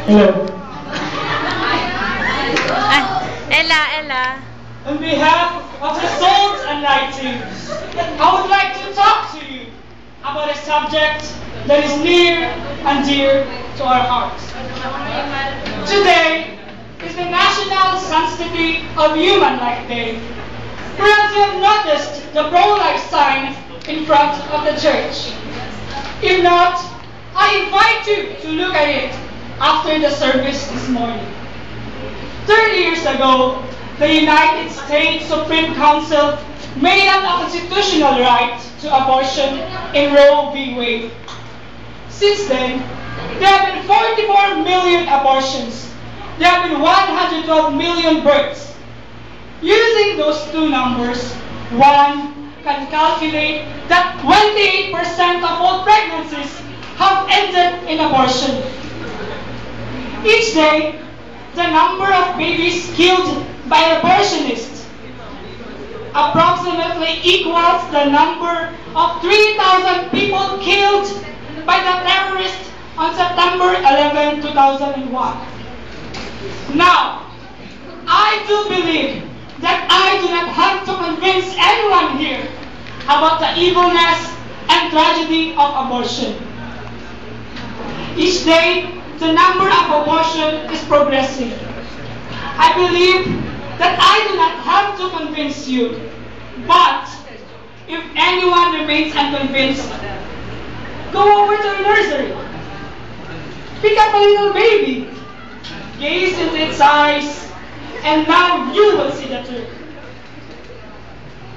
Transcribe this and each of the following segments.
Hello. Ella. On behalf of the Souls and Light team, I would like to talk to you about a subject that is near and dear to our hearts. Today is the National Sanctity of Human Life Day. Perhaps you have noticed the pro-life sign in front of the church. If not, I invite you to look at it after the service this morning. 30 years ago, the United States Supreme Council made up a constitutional right to abortion in Roe v. Wade. Since then, there have been 44 million abortions. There have been 112 million births. Using those two numbers, one can calculate that 28% of all pregnancies have ended in abortion. Each day, the number of babies killed by abortionists approximately equals the number of 3,000 people killed by the terrorists on September 11, 2001. Now, I do believe that I do not have to convince anyone here about the evilness and tragedy of abortion. Each day, the number of abortion is progressing. I believe that I do not have to convince you, but if anyone remains unconvinced, go over to the nursery. Pick up a little baby, gaze into its eyes, and now you will see the truth.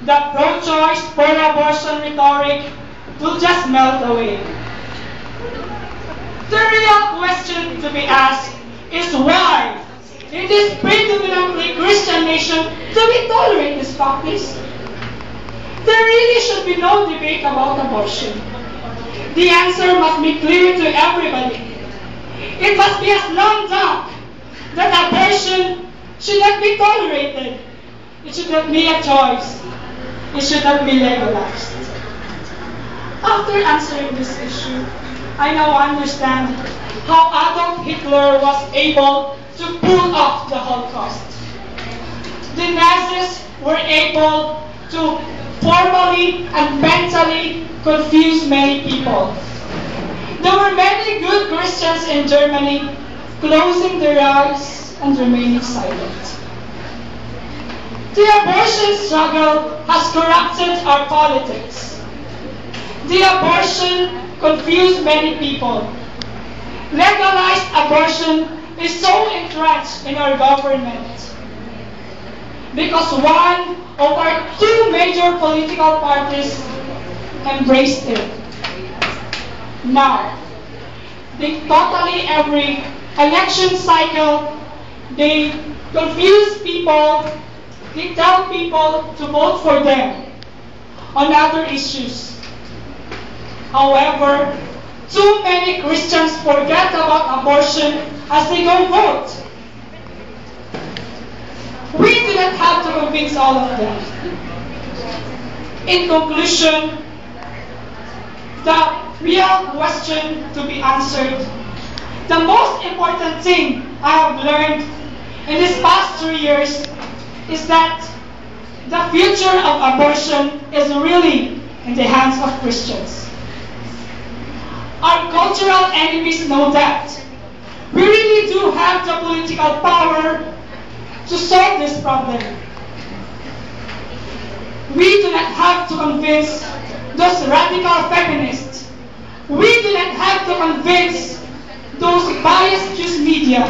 The pro-choice, pro-abortion rhetoric will just melt away. The real question to be asked is why, in this predominantly Christian nation, do we tolerate this practice? There really should be no debate about abortion. The answer must be clear to everybody. It must be a slam dunk that abortion should not be tolerated. It should not be a choice. It should not be legalized. After answering this issue, I now understand how Adolf Hitler was able to pull off the Holocaust. The Nazis were able to formally and mentally confuse many people. There were many good Christians in Germany closing their eyes and remaining silent. The abortion struggle has corrupted our politics. The abortion confused many people. Legalized abortion is so entrenched in our government because one of our two major political parties embraced it. Now, totally every election cycle, they confuse people, they tell people to vote for them on other issues. However, too many Christians forget about abortion as they go vote. We do not have to convince all of them. In conclusion, the real question to be answered, the most important thing I have learned in these past 3 years is that the future of abortion is really in the hands of Christians. Our cultural enemies know that. We really do have the political power to solve this problem. We do not have to convince those radical feminists. We do not have to convince those biased news media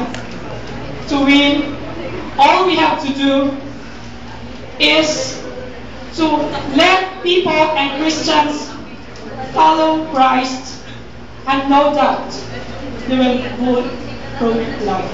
to win. All we have to do is to let people and Christians follow Christ, and no doubt they will vote pro-life.